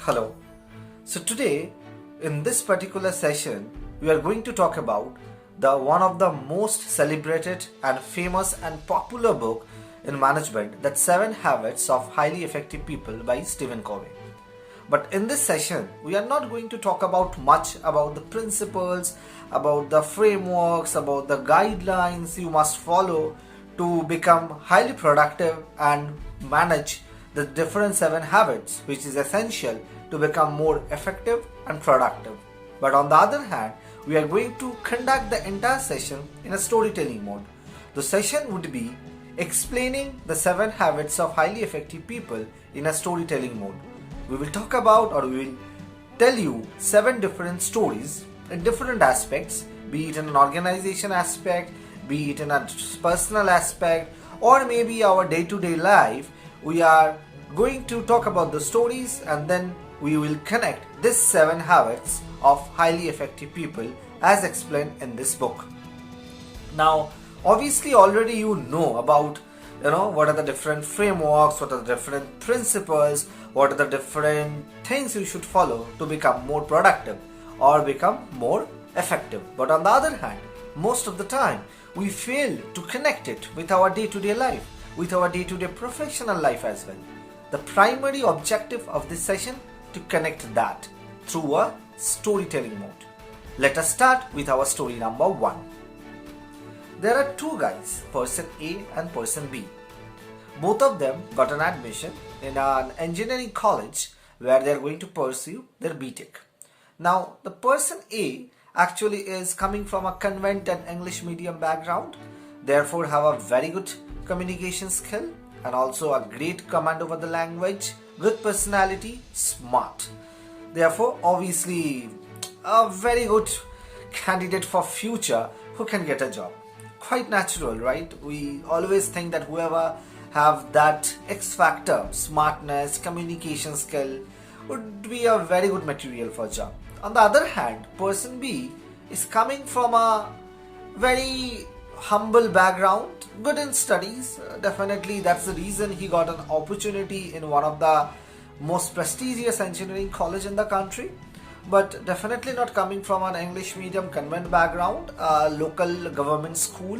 Hello. So today, in this particular session, we are going to talk about the one of the most celebrated and famous and popular book in management, that 7 Habits of Highly Effective People by Stephen Covey. But in this session, we are not going to talk about much about the principles, about the frameworks, about the guidelines you must follow to become highly productive and manage the different 7 habits, which is essential to become more effective and productive. But on the other hand, we are going to conduct the entire session in a storytelling mode. The session would be explaining the 7 habits of highly effective people in a storytelling mode. We will talk about, or we will tell you 7 different stories in different aspects, be it in an organization aspect, be it in a personal aspect, or maybe our day-to-day life. We are going to talk about the stories, and then we will connect these 7 habits of highly effective people as explained in this book. Now, obviously already you know about what are the different frameworks, what are the different principles, what are the different things you should follow to become more productive or become more effective. But on the other hand, most of the time we fail to connect it with our day-to-day life, with our day-to-day professional life as well. The primary objective of this session to connect that through a storytelling mode. Let us start with our story number 1. There are 2 guys, person A and person B. Both of them got an admission in an engineering college where they are going to pursue their B.Tech. Now, the person A actually is coming from a convent and English medium background, therefore have a very good communication skill and also a great command over the language, good personality, smart. Therefore, obviously, a very good candidate for future who can get a job. Quite natural, right? We always think that whoever have that X factor, smartness, communication skill, would be a very good material for job. On the other hand, person B is coming from a very humble background, good in studies. Definitely that's the reason he got an opportunity in one of the most prestigious engineering college in the country. But definitely not coming from an English medium convent background, a local government school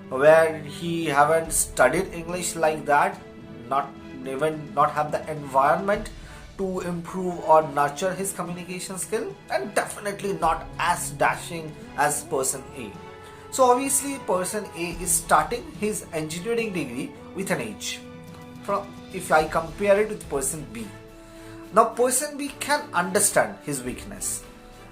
where he haven't studied English like that, not have the environment to improve or nurture his communication skill, and definitely not as dashing as person A. So obviously person A is starting his engineering degree with an age. If I compare it with person B. Now person B can understand his weakness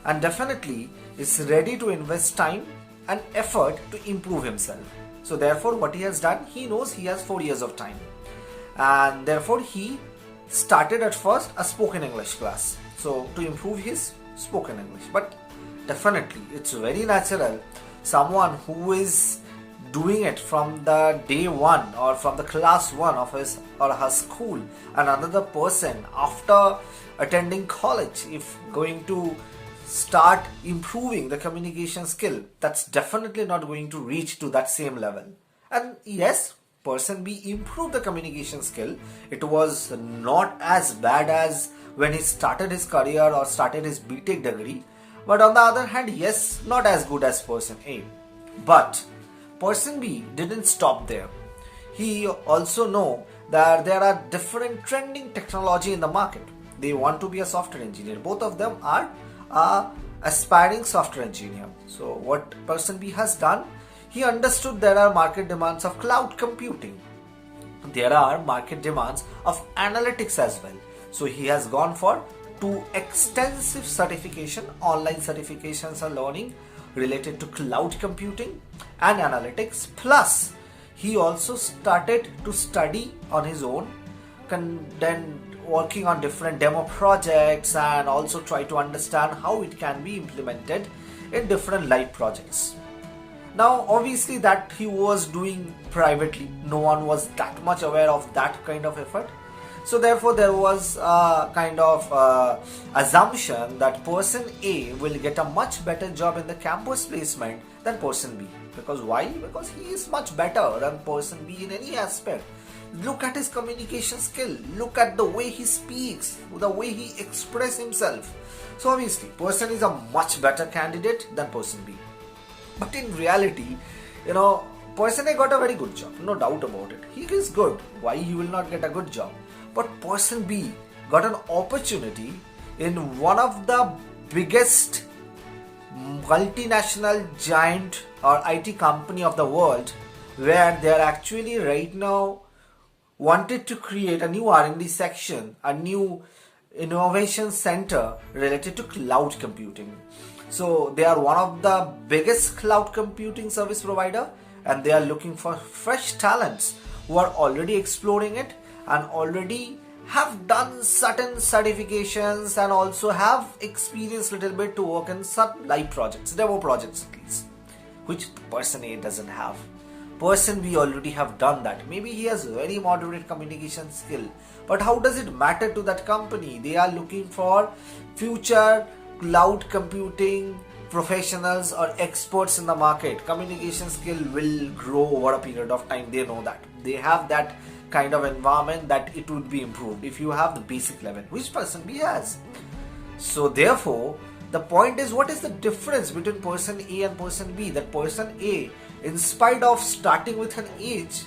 and definitely is ready to invest time and effort to improve himself. So therefore what he has done, he knows he has 4 years of time, and therefore he started at first a spoken English class, so to improve his spoken English. But definitely it's very natural, someone who is doing it from the day 1 or from the class 1 of his or her school, and another person after attending college, if going to start improving the communication skill, that's definitely not going to reach to that same level. And yes, person B improved the communication skill. It was not as bad as when he started his career or started his B.Tech degree, but on the other hand, yes, not as good as person A. But person B didn't stop there. He also know that there are different trending technology in the market. They want to be a software engineer. Both of them are aspiring software engineer. So what person B has done, he understood there are market demands of cloud computing. There are market demands of analytics as well. So he has gone for 2 extensive certification, online certifications and learning related to cloud computing and analytics. Plus, he also started to study on his own, then working on different demo projects, and also try to understand how it can be implemented in different live projects. Now, obviously that he was doing privately. No one was that much aware of that kind of effort. So therefore there was a kind of assumption that person A will get a much better job in the campus placement than person B. Because why? Because he is much better than person B in any aspect. Look at his communication skill. Look at the way he speaks, the way he expresses himself. So obviously, person is a much better candidate than person B. But in reality, person A got a very good job, no doubt about it. He is good. Why he will not get a good job? But person B got an opportunity in one of the biggest multinational giant or IT company of the world, where they are actually right now wanted to create a new R&D section, a new innovation center related to cloud computing. So they are one of the biggest cloud computing service provider, and they are looking for fresh talents who are already exploring it and already have done certain certifications and also have experience little bit to work in some live projects, demo projects at least, which person A doesn't have. Person B already have done that. Maybe he has very moderate communication skill, but how does it matter to that company? They are looking for future cloud computing professionals or experts in the market. Communication skill will grow over a period of time. They know that. They have that kind of environment that it would be improved if you have the basic level, which person B has. So therefore, the point is, what is the difference between person A and person B? That person A, in spite of starting with an age,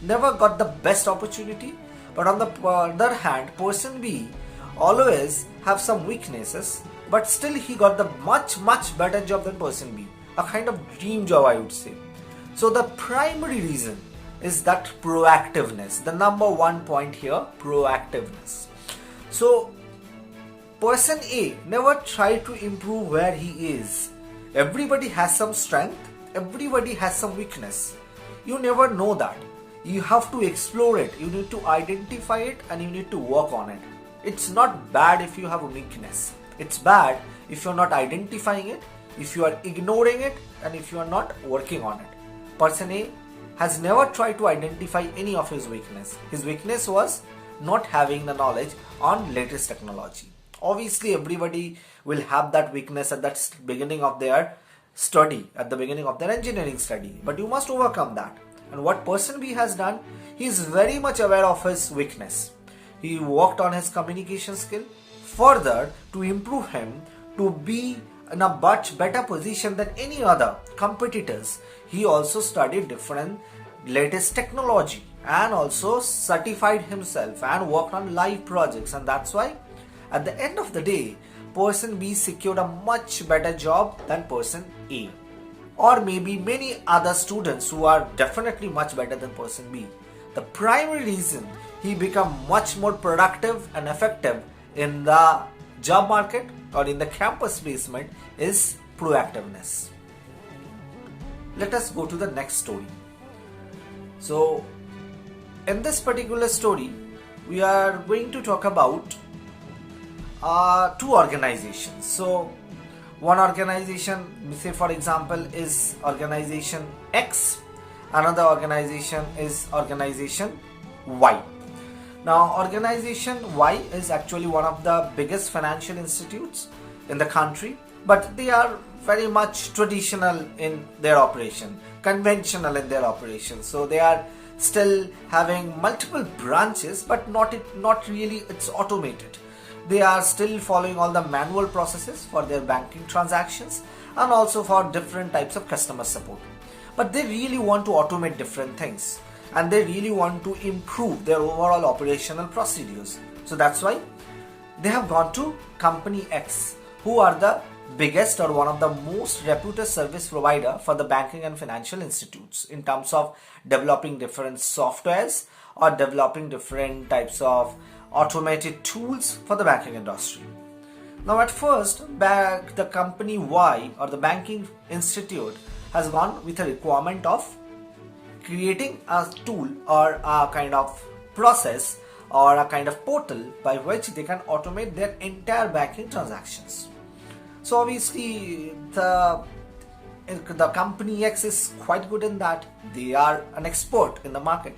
never got the best opportunity. But on the other hand, person B always have some weaknesses, but still he got the much better job than person B. A kind of dream job, I would say. So the primary reason is that proactiveness. The number one point here, proactiveness. So person A never tried to improve where he is. Everybody has some strength, everybody has some weakness. You never know that. You have to explore it, you need to identify it, and you need to work on it. It's not bad if you have a weakness. It's bad if you're not identifying it, if you are ignoring it, and if you are not working on it. Person A has never tried to identify any of his weakness. His weakness was not having the knowledge on latest technology. Obviously, everybody will have that weakness at that beginning of their study, at the beginning of their engineering study. But you must overcome that. And what person B has done, he is very much aware of his weakness. He worked on his communication skill further to improve him to be in a much better position than any other competitors. He also studied different latest technology and also certified himself and worked on live projects, and that's why at the end of the day, person B secured a much better job than person A, or maybe many other students who are definitely much better than person B. The primary reason he became much more productive and effective in the job market or in the campus placement is proactiveness. Let us go to the next story. So in this particular story, we are going to talk about two organizations. So one organization, say for example, is organization X. Another organization is organization Y. Now organization Y is actually one of the biggest financial institutes in the country, but they are very much traditional in their operation, conventional in their operation. So they are still having multiple branches, but not really it's automated. They are still following all the manual processes for their banking transactions and also for different types of customer support. But they really want to automate different things and they really want to improve their overall operational procedures. So that's why they have gone to company X, who are the biggest or one of the most reputed service provider for the banking and financial institutes in terms of developing different softwares or developing different types of automated tools for the banking industry. Now at first, the company Y or the banking institute has gone with a requirement of creating a tool or a kind of process or a kind of portal by which they can automate their entire banking transactions. So obviously the company X is quite good in that. They are an expert in the market.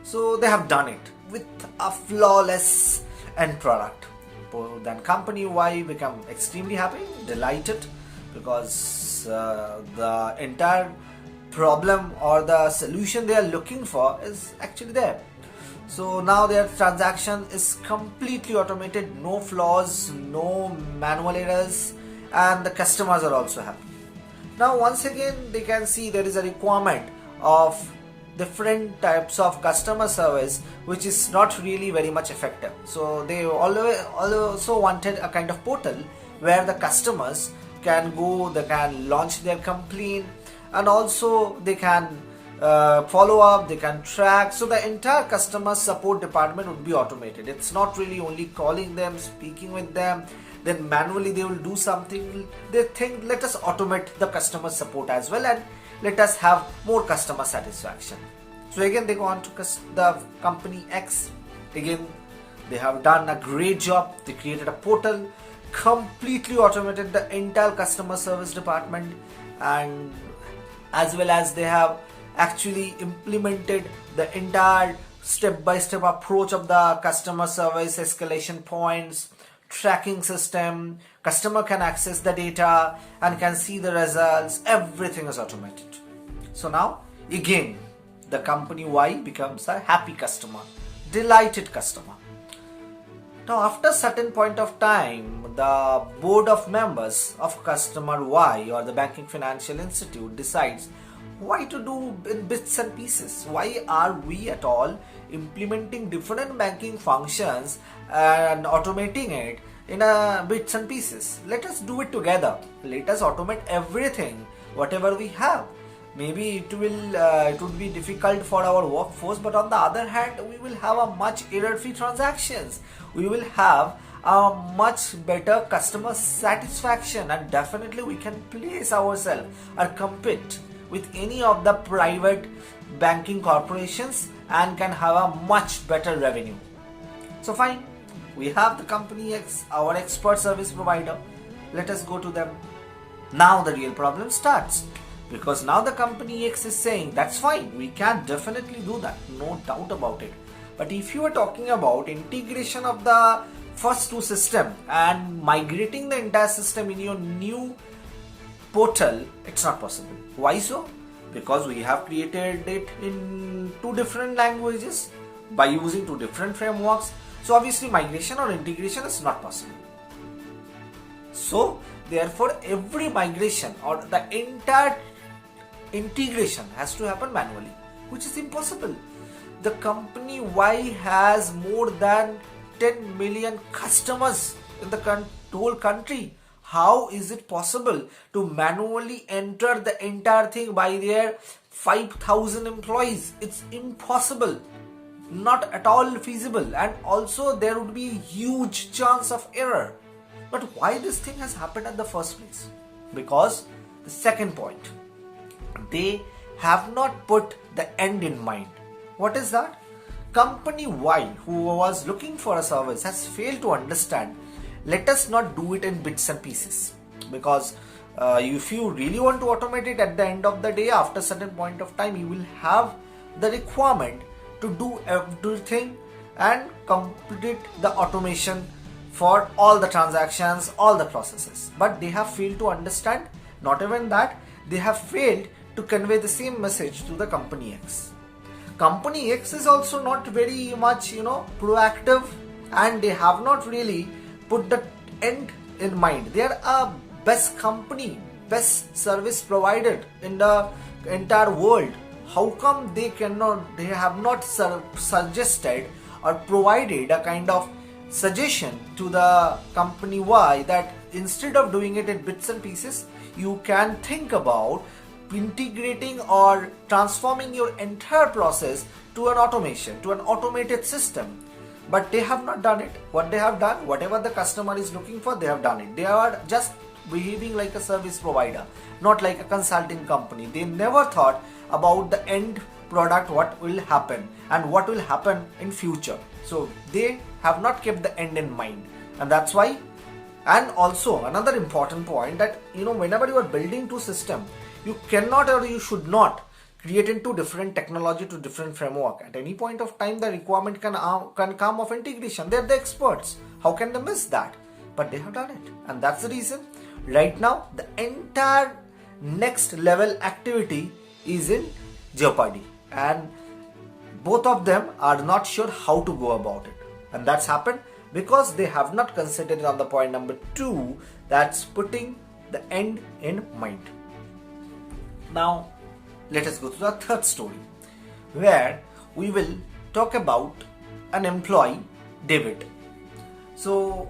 So they have done it with a flawless end product. Then company Y become extremely happy, delighted, because the entire problem or the solution they are looking for is actually there. So now their transaction is completely automated, no flaws, no manual errors, and the customers are also happy. Now once again they can see there is a requirement of different types of customer service which is not really very much effective. So they also wanted a kind of portal where the customers can go, they can launch their complaint, and also they can follow up, they can track. So the entire customer support department would be automated. It's not really only calling them, speaking with them, then manually they will do something. They think, let us automate the customer support as well and let us have more customer satisfaction. So again they go on to the company X. Again they have done a great job. They created a portal, completely automated the entire customer service department, and as well as they have actually implemented the entire step-by-step approach of the customer service, escalation points, tracking system. Customer can access the data and can see the results. Everything is automated. So now again the company Y becomes a happy customer, delighted customer. Now after a certain point of time, the board of members of customer Y or the banking financial institute decides why to do in bits and pieces. Why are we at all implementing different banking functions and automating it in bits and pieces? Let us do it together. Let us automate everything, whatever we have. Maybe it would be difficult for our workforce, but on the other hand, we will have a much error-free transactions. We will have a much better customer satisfaction, and definitely we can place ourselves or compete with any of the private banking corporations and can have a much better revenue. So fine, we have the company X, our expert service provider. Let us go to them. Now the real problem starts, because now the company X is saying that's fine, we can definitely do that, no doubt about it. But if you are talking about integration of the first two systems and migrating the entire system in your new portal, it's not possible. Why so? Because we have created it in two different languages by using two different frameworks. So obviously migration or integration is not possible. So therefore every migration or the entire integration has to happen manually, which is impossible. The company Y has more than 10 million customers in the whole country. How is it possible to manually enter the entire thing by their 5,000 employees? It's impossible, not at all feasible, and also there would be a huge chance of error. But why this thing has happened at the first place? Because the second point, they have not put the end in mind. What is that? Company Y, who was looking for a service, has failed to understand. Let us not do it in bits and pieces, because if you really want to automate it, at the end of the day, after a certain point of time, you will have the requirement to do everything and complete the automation for all the transactions, all the processes. But they have failed to understand. Not even that, they have failed to convey the same message to the company X. Company X is also not very much, proactive, and they have not really put the end in mind. They are a best company, best service provider in the entire world. How come they have not suggested or provided a kind of suggestion to the company Y that instead of doing it in bits and pieces, you can think about integrating or transforming your entire process to an automation, to an automated system. But they have not done it. What they have done, whatever the customer is looking for, they have done it. They are just behaving like a service provider, not like a consulting company. They never thought about the end product, what will happen and what will happen in future. So they have not kept the end in mind, and that's why. And also another important point that whenever you are building two systems, you cannot or you should not create into different technology to different framework. At any point of time, the requirement can come of integration. They're the experts. How can they miss that? But they have done it, and that's the reason. Right now, the entire next level activity is in jeopardy, and both of them are not sure how to go about it. And that's happened because they have not considered on the point number 2, that's putting the end in mind. Now, let us go to the third story, where we will talk about an employee, David. So,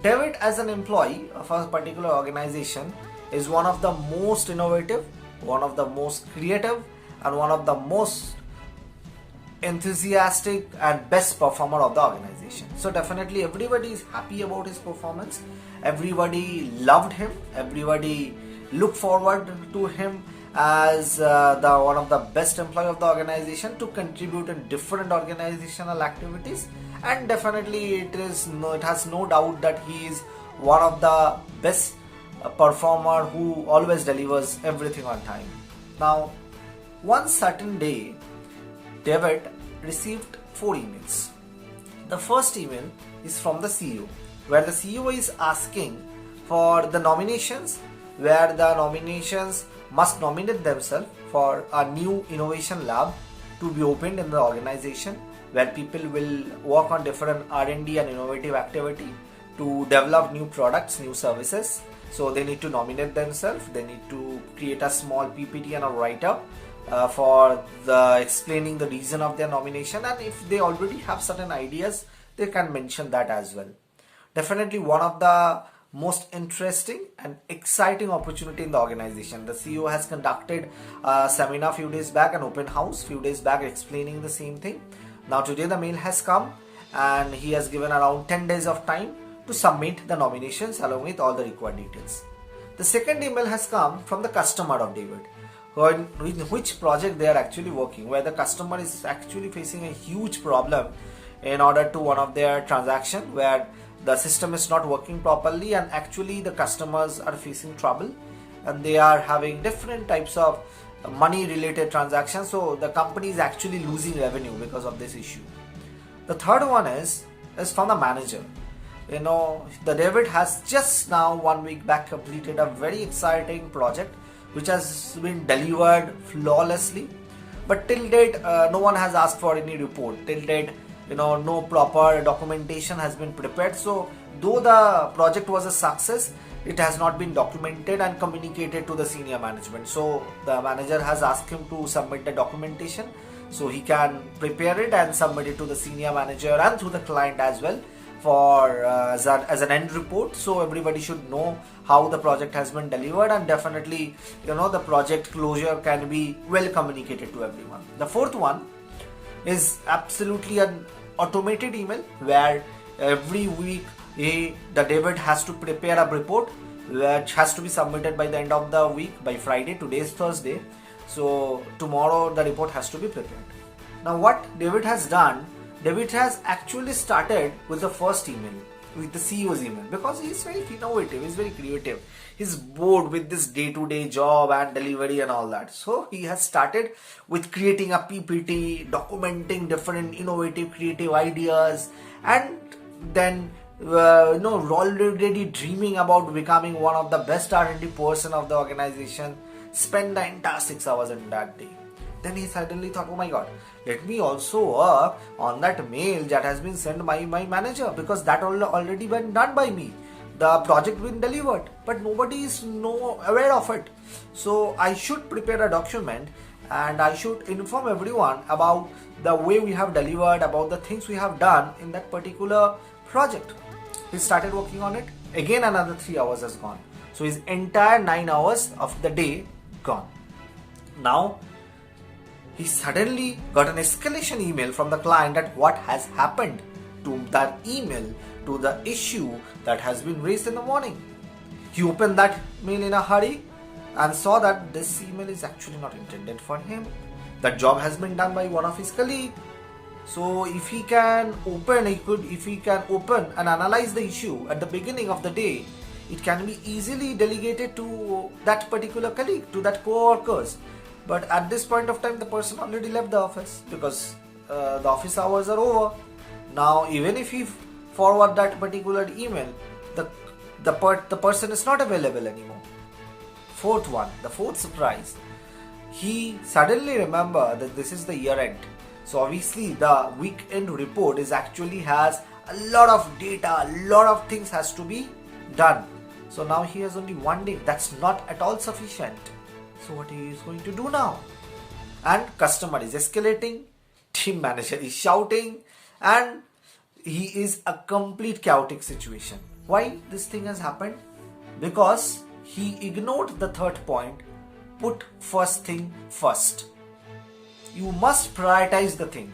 David as an employee of a particular organization is one of the most innovative, one of the most creative, and one of the most enthusiastic and best performer of the organization. So definitely everybody is happy about his performance. Everybody loved him. Everybody looked forward to him as the one of the best employee of the organization to contribute in different organizational activities. And definitely it has no doubt that he is one of the best performer who always delivers everything on time. Now, one certain day, David received 4 emails. The first email is from the CEO, where the CEO is asking for the nominations, where the nominations must nominate themselves for a new innovation lab to be opened in the organization, where people will work on different R&D and innovative activity to develop new products, new services. So they need to nominate themselves. They need to create a small PPT and a write-up for explaining the reason of their nomination, and if they already have certain ideas, they can mention that as well. Definitely one of the most interesting and exciting opportunity in the organization. The CEO has conducted a seminar few days back, an open house few days back, explaining the same thing. Now today the mail has come and he has given around 10 days of time to submit the nominations along with all the required details. The second email has come from the customer of David, in which project they are actually working, where the customer is actually facing a huge problem in order to one of their transaction, where the system is not working properly and actually the customers are facing trouble and they are having different types of money related transactions. So the company is actually losing revenue because of this issue. The third one is from the manager. The David has just now 1 week back completed a very exciting project which has been delivered flawlessly, but till date no one has asked for any report. Till date, no proper documentation has been prepared. So though the project was a success, it has not been documented and communicated to the senior management. So the manager has asked him to submit the documentation so he can prepare it and submit it to the senior manager and to the client as well for as an end report. So everybody should know how the project has been delivered, and definitely the project closure can be well communicated to everyone. The fourth one is absolutely an automated email, where every week the David has to prepare a report which has to be submitted by the end of the week, by Friday. Today is Thursday, so tomorrow the report has to be prepared. Now what David has done, David has actually started with the first email, with the CEO's email, because he is very innovative, he is very creative, he's bored with this day-to-day job and delivery and all that. So he has started with creating a PPT, documenting different innovative creative ideas, and then already dreaming about becoming one of the best R&D person of the organization, spend the entire 6 hours in that day. Then he suddenly thought, oh my god, let me also work on that mail that has been sent by my manager, because that already been done by me. The project been delivered, but nobody is aware of it. So I should prepare a document and I should inform everyone about the way we have delivered, about the things we have done in that particular project. He started working on it. Again another 3 hours has gone. So his entire 9 hours of the day gone. Now he suddenly got an escalation email from the client that what has happened to that email, to the issue that has been raised in the morning. He opened that mail in a hurry and saw that this email is actually not intended for him. That job has been done by one of his colleagues. So if he can open and analyze the issue at the beginning of the day, it can be easily delegated to that particular colleague, to that co-workers. But at this point of time, the person already left the office because the office hours are over. Now, even if he forward that particular email, the person is not available anymore. The fourth surprise. He suddenly remembered that this is the year end. So obviously the weekend report is actually has a lot of data, a lot of things has to be done. So now he has only one day. That's not at all sufficient. So what he is going to do now? And customer is escalating, team manager is shouting, and he is a complete chaotic situation. Why this thing has happened? Because he ignored the third point, put first thing first. You must prioritize the thing.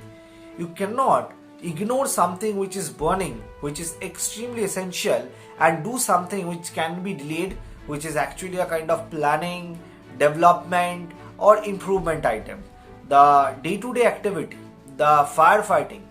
You cannot ignore something which is burning, which is extremely essential, and do something which can be delayed, which is actually a kind of planning, development or improvement item. The day-to-day activity, the firefighting,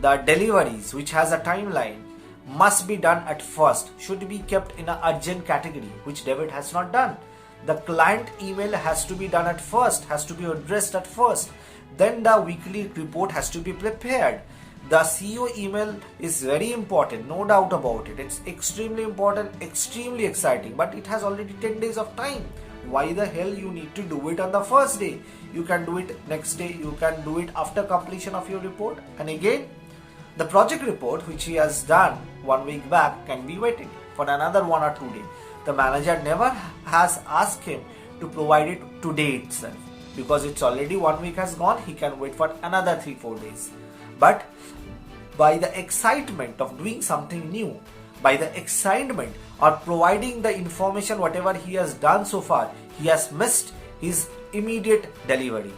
the deliveries which has a timeline must be done at first, should be kept in an urgent category, which David has not done. The client email has to be done at first, has to be addressed at first. Then the weekly report has to be prepared. The CEO email is very important, no doubt about it. It's extremely important, extremely exciting, but it has already 10 days of time. Why the hell you need to do it on the first day? You can do it next day, you can do it after completion of your report. And again, the project report which he has done 1 week back can be waiting for another 1 or 2 days. The manager never has asked him to provide it today itself, because it's already 1 week has gone. He can wait for another 3-4 days. But by the excitement of doing something new, by the excitement or providing the information whatever he has done so far, he has missed his immediate delivery.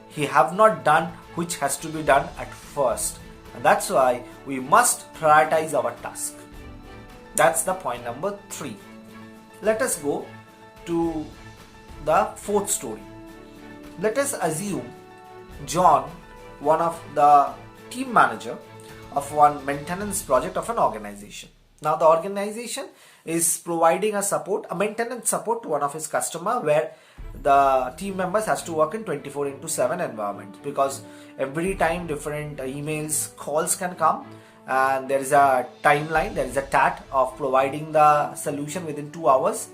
He have not done which has to be done at first. And that's why we must prioritize our task. That's the point number 3. Let us go to the fourth story. Let us assume John, one of the team manager of one maintenance project of an organization. Now the organization is providing a maintenance support to one of his customer, where the team members has to work in 24/7 environment, because every time different emails, calls can come, and there is a timeline, there is a TAT of providing the solution within 2 hours,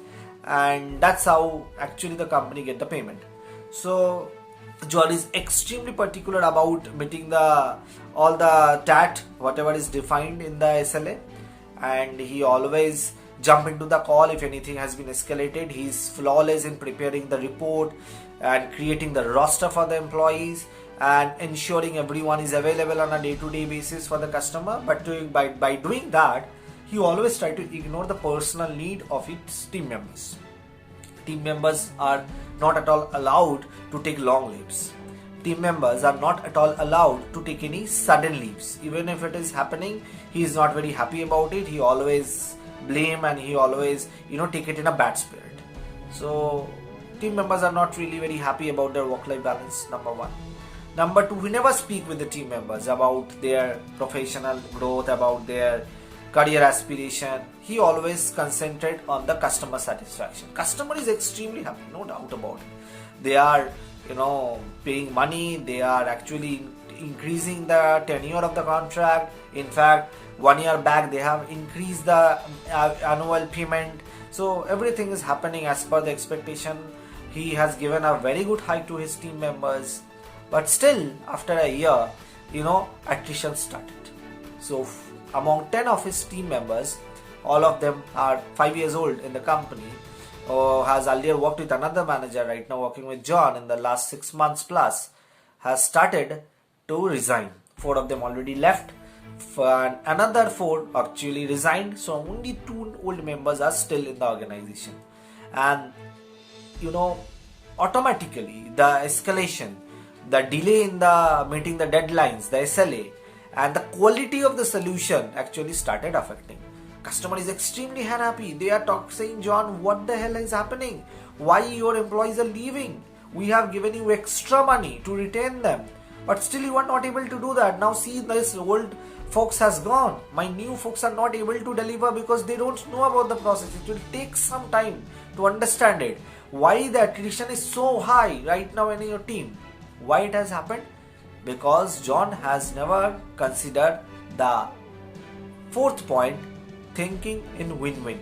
and that's how actually the company get the payment. So John is extremely particular about meeting all the TAT, whatever is defined in the SLA, and he always jump into the call if anything has been escalated. He's flawless in preparing the report and creating the roster for the employees and ensuring everyone is available on a day-to-day basis for the customer. But by doing that, he always try to ignore the personal need of its team members. Team members are not at all allowed to take long leaves. Team members are not at all allowed to take any sudden leaves. Even if it is happening, he is not very happy about it. He always blame and he always take it in a bad spirit. So team members are not really very happy about their work-life balance, number 1. Number 2, we never speak with the team members about their professional growth, about their career aspiration. He always concentrate on the customer satisfaction. Customer is extremely happy, no doubt about it. They are paying money, they are actually increasing the tenure of the contract. In fact, 1 year back they have increased the annual payment. So everything is happening as per the expectation. He has given a very good hike to his team members, but still after a year, attrition started. So among 10 of his team members, all of them are 5 years old in the company, has earlier worked with another manager, right now working with John in the last 6 months plus, has started to resign. 4 of them already left, and another 4 actually resigned. So only 2 old members are still in the organization. And automatically the escalation, the delay in the meeting the deadlines, the SLA, and the quality of the solution actually started affecting. Customer is extremely unhappy. They are saying, John, what the hell is happening? Why your employees are leaving? We have given you extra money to retain them, but still you are not able to do that. Now see, this old folks has gone. My new folks are not able to deliver because they don't know about the process. It will take some time to understand it. Why the attrition is so high right now in your team? Why it has happened? Because John has never considered the 4th point, thinking in win-win.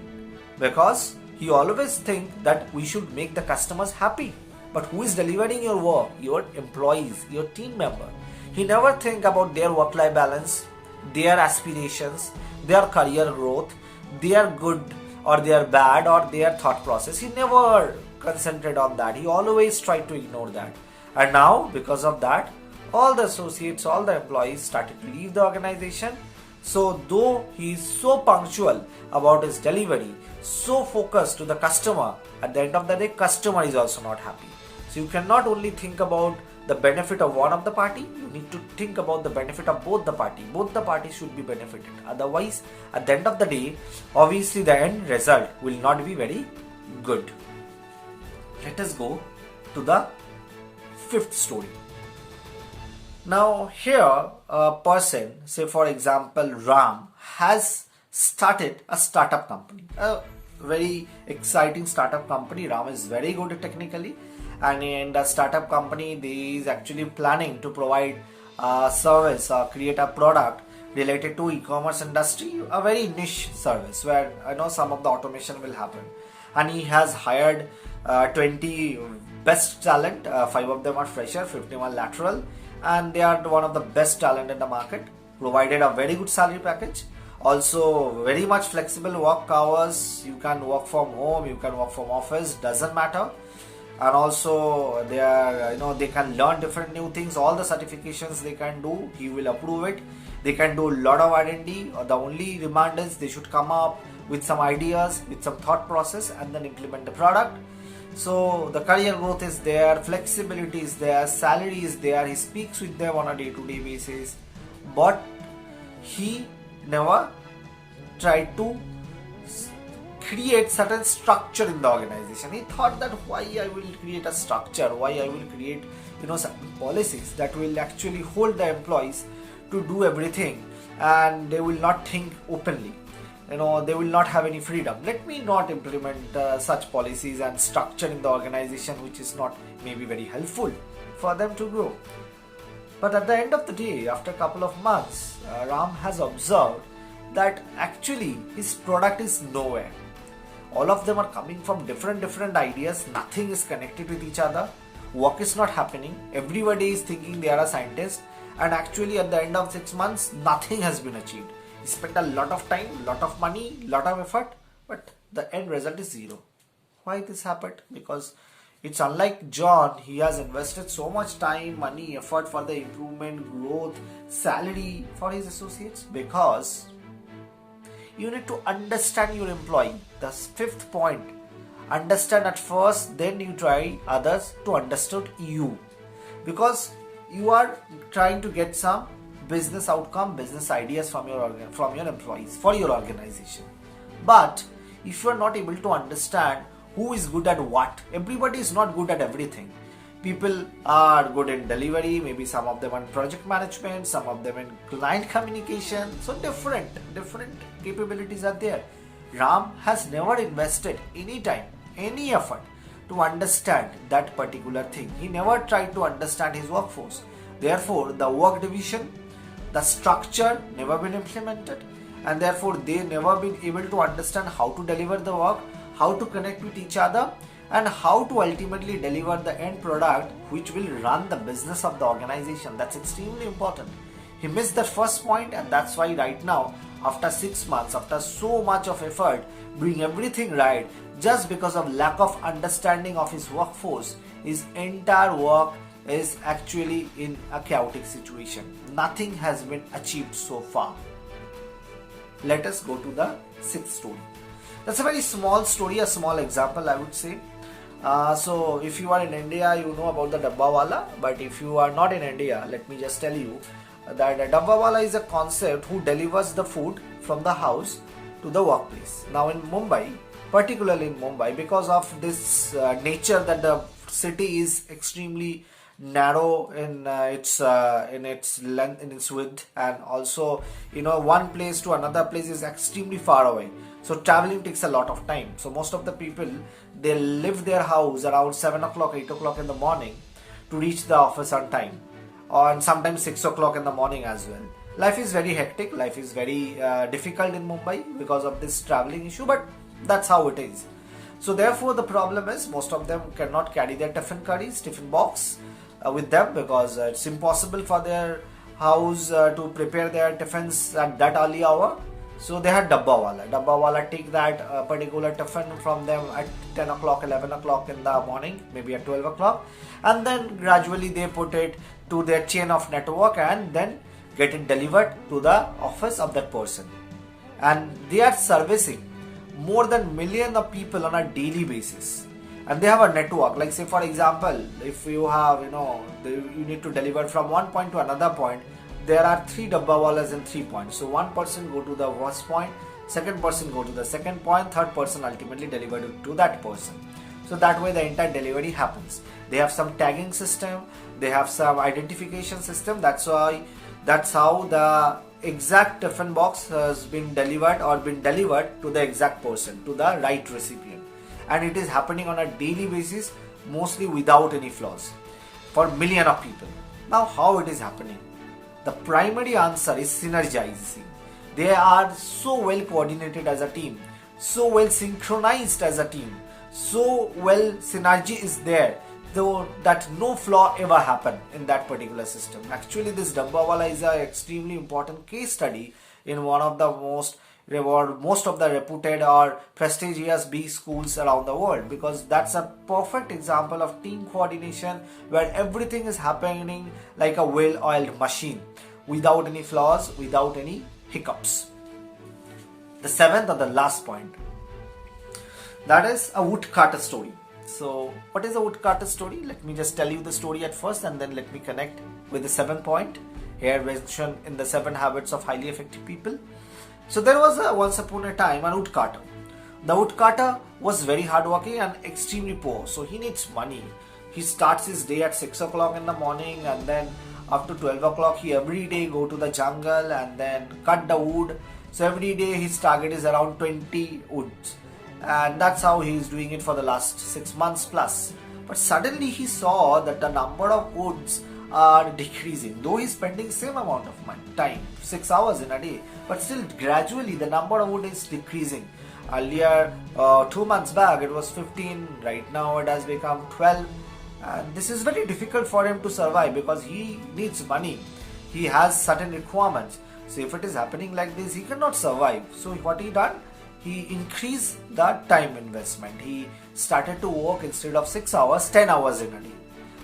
Because he always think that we should make the customers happy. But who is delivering your work? Your employees, your team member. He never think about their work-life balance, their aspirations, their career growth, their good or their bad or their thought process. He never concentrated on that. He always tried to ignore that. And now, because of that, all the associates, all the employees started to leave the organization. So though he is so punctual about his delivery, so focused to the customer, at the end of the day, customer is also not happy. So you cannot only think about the benefit of one of the party, you need to think about the benefit of both the party. Both the parties should be benefited. Otherwise, at the end of the day, obviously the end result will not be very good. Let us go to the fifth story. Now here a person, say for example Ram, has started a startup company, a very exciting startup company. Ram is very good technically, and in the startup company they is actually planning to provide a service or create a product related to e-commerce industry, a very niche service where I know some of the automation will happen. And he has hired 20 best talent, 5 of them are fresher, 51 lateral, and they are one of the best talent in the market, provided a very good salary package, also very much flexible work hours. You can work from home, you can work from office, doesn't matter. And also they are, they can learn different new things. All the certifications they can do, he will approve it. They can do a lot of R&D. The only demand is they should come up with some ideas, with some thought process, and then implement the product. So the career growth is there, flexibility is there, salary is there. He speaks with them on a day-to-day basis, but he never tried to create certain structure in the organization. He thought that why I will create a structure, why I will create certain policies that will actually hold the employees to do everything, and they will not think openly. They will not have any freedom. Let me not implement such policies and structure in the organization which is not maybe very helpful for them to grow. But at the end of the day, after a couple of months, Ram has observed that actually his product is nowhere. All of them are coming from different ideas. Nothing is connected with each other. Work is not happening. Everybody is thinking they are a scientist, and actually at the end of 6 months, nothing has been achieved. He spent a lot of time, lot of money, lot of effort, but the end result is zero. Why this happened? Because it's unlike John. He has invested so much time, money, effort for the improvement, growth, salary for his associates. Because you need to understand your employee. The fifth point, understand at first, then you try others to understand you. Because you are trying to get some business outcome, business ideas from your employees for your organization. But if you are not able to understand who is good at what, everybody is not good at everything. People are good in delivery, maybe some of them in project management, some of them in client communication. So different capabilities are there. Ram has never invested any time, any effort to understand that particular thing. He never tried to understand his workforce. Therefore, the work division, the structure never been implemented, and therefore they never been able to understand how to deliver the work, how to connect with each other, and how to ultimately deliver the end product which will run the business of the organization. That's extremely important. He missed that first point, and that's why right now, after 6 months, after so much of effort, doing everything right, just because of lack of understanding of his workforce, his entire work is actually in a chaotic situation. Nothing has been achieved so far. Let us go to the sixth story. That's a very small story, a small example I would say. So if you are in India, you know about the Dabbawala, but if you are not in India, let me just tell you that a Dabbawala is a concept who delivers the food from the house to the workplace. Now in Mumbai, particularly in Mumbai, because of this nature that the city is extremely narrow in its length, in its width, and also one place to another place is extremely far away. So traveling takes a lot of time. So most of the people, they leave their house around 7 o'clock, 8 o'clock in the morning to reach the office on time, and sometimes 6 o'clock in the morning as well. Life is very hectic, life is very difficult in Mumbai because of this traveling issue, but that's how it is. So therefore the problem is most of them cannot carry their tiffin curries, tiffin box. with them, because it's impossible for their house to prepare their tiffins at that early hour. So they had dabba wala. Dabba wala take that particular tiffin from them at 10 o'clock, 11 o'clock in the morning, maybe at 12 o'clock, and then gradually they put it to their chain of network and then get it delivered to the office of that person. And they are servicing more than million of people on a daily basis. And they have a network, like say for example, if you have, you need to deliver from one point to another point, there are 3 dabbawalas in 3 points. So one person go to the first point, second person go to the second point, third person ultimately deliver to that person. So that way the entire delivery happens. They have some tagging system, they have some identification system. That's how the exact tiffin box has been delivered to the exact person, to the right recipient. And it is happening on a daily basis, mostly without any flaws, for millions of people. Now how it is happening? The primary answer is synergizing. They are so well coordinated as a team, so well synchronized as a team, so well synergy is there, though that no flaw ever happen in that particular system. Actually, this dabbawala is an extremely important case study in one of the most of the reputed or prestigious B schools around the world, because that's a perfect example of team coordination where everything is happening like a well-oiled machine, without any flaws, without any hiccups. The 7th or the last point, that is a woodcutter story. So what is a woodcutter story? Let me just tell you the story at first, and then let me connect with the 7th point here mentioned in the 7 habits of highly effective people. So there was once upon a time a woodcutter. The woodcutter was very hardworking and extremely poor, so he needs money. He starts his day at 6 o'clock in the morning, and then up to 12 o'clock he every day go to the jungle and then cut the wood. So every day his target is around 20 woods, and that's how he is doing it for the last 6 months plus. But suddenly he saw that the number of woods are decreasing, though he's spending same amount of time, 6 hours in a day, but still gradually the number of wood is decreasing. Earlier 2 months back it was 15, right now it has become 12, and this is very difficult for him to survive because he needs money, he has certain requirements. So if it is happening like this, he cannot survive. So what he done? He increased the time investment. He started to work instead of 6 hours, 10 hours in a day.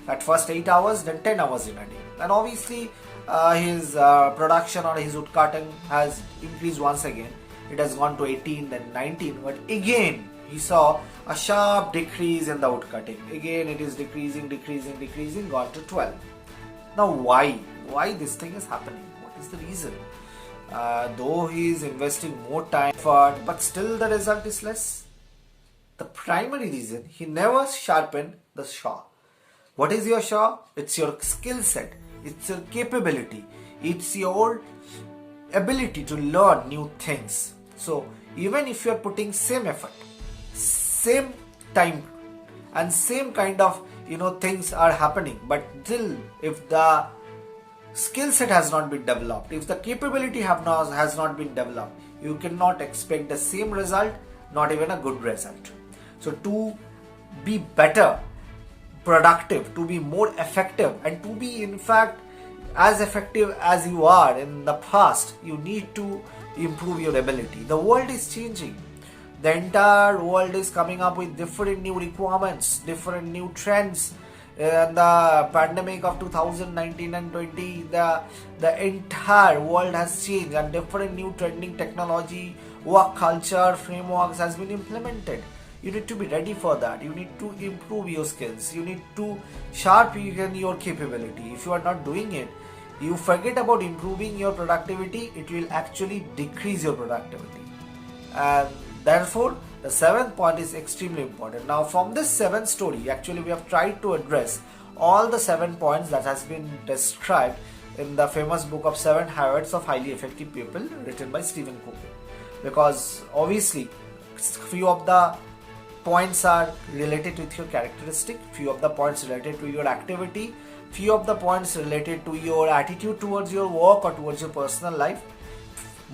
At first 8 hours, then 10 hours in a day. And obviously his production or his woodcutting has increased once again. It has gone to 18, then 19. But again, he saw a sharp decrease in the woodcutting. Again, it is decreasing, gone to 12. Now why? Why this thing is happening? What is the reason? Though he is investing more time, effort, but still the result is less. The primary reason, he never sharpened the saw. What is your saw? It's your skill set, it's your capability, it's your ability to learn new things. So even if you are putting same effort, same time and same kind of things are happening, but still if the skill set has not been developed, if the capability has not been developed, you cannot expect the same result, not even a good result. So to be better, productive, to be more effective, and to be in fact as effective as you are in the past, you need to improve your ability. The world is changing. The entire world is coming up with different new requirements, different new trends. In the pandemic of 2019 and 20, the entire world has changed, and different new trending technology, work culture, frameworks has been implemented. You need to be ready for that. You need to improve your skills. You need to sharpen your capability. If you are not doing it, you forget about improving your productivity, it will actually decrease your productivity. And therefore, the 7th point is extremely important. Now from this 7th story, actually we have tried to address all the 7 points that has been described in the famous book of 7 Habits of Highly Effective People written by Stephen Covey. Because obviously, few of the points are related with your characteristic, few of the points related to your activity, few of the points related to your attitude towards your work or towards your personal life.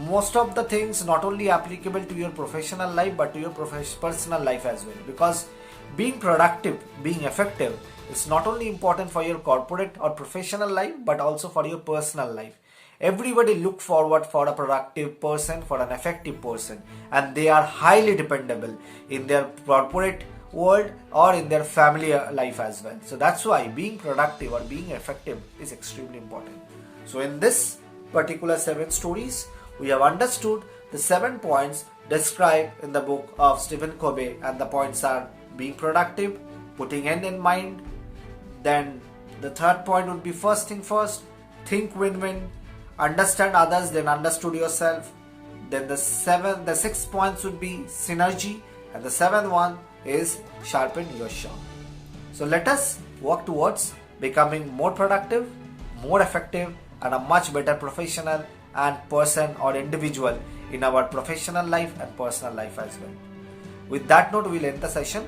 Most of the things not only applicable to your professional life but to your personal life as well, because being productive, being effective is not only important for your corporate or professional life but also for your personal life. Everybody look forward for a productive person, for an effective person, and they are highly dependable in their corporate world or in their family life as well. So that's why being productive or being effective is extremely important. So in this particular 7 stories, we have understood the 7 points described in the book of Stephen Covey, and the points are being productive, putting end in mind. Then the third point would be first thing first, think win-win, understand others, then understood yourself. Then the 6 points would be synergy, and the 7th one is sharpen your sharp. So let us work towards becoming more productive, more effective, and a much better professional and person or individual in our professional life and personal life as well. With that note, we'll end the session.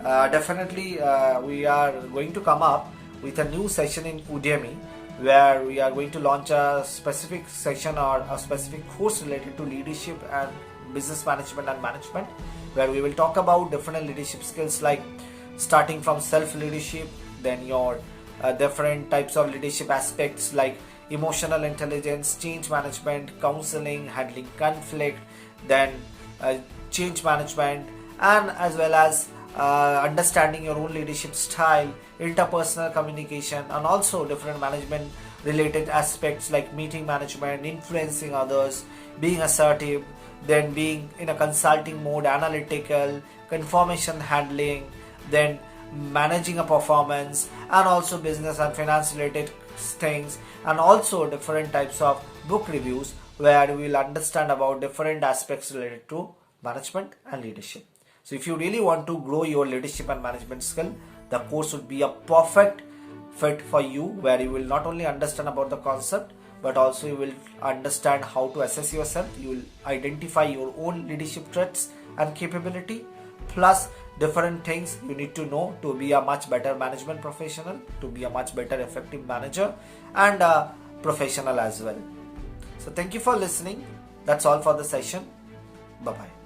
Definitely we are going to come up with a new session in Udemy, where we are going to launch a specific session or a specific course related to leadership and business management and management, where we will talk about different leadership skills, like starting from self-leadership, then your different types of leadership aspects like emotional intelligence, change management, counseling, handling conflict, then change management, and as well as understanding your own leadership style, interpersonal communication, and also different management related aspects like meeting management, influencing others, being assertive, then being in a consulting mode, analytical, confirmation handling, then managing a performance, and also business and finance related things, and also different types of book reviews where we will understand about different aspects related to management and leadership. So if you really want to grow your leadership and management skill, the course would be a perfect fit for you, where you will not only understand about the concept but also you will understand how to assess yourself. You will identify your own leadership traits and capability, plus different things you need to know to be a much better management professional, to be a much better effective manager and a professional as well. So thank you for listening. That's all for the session. Bye bye.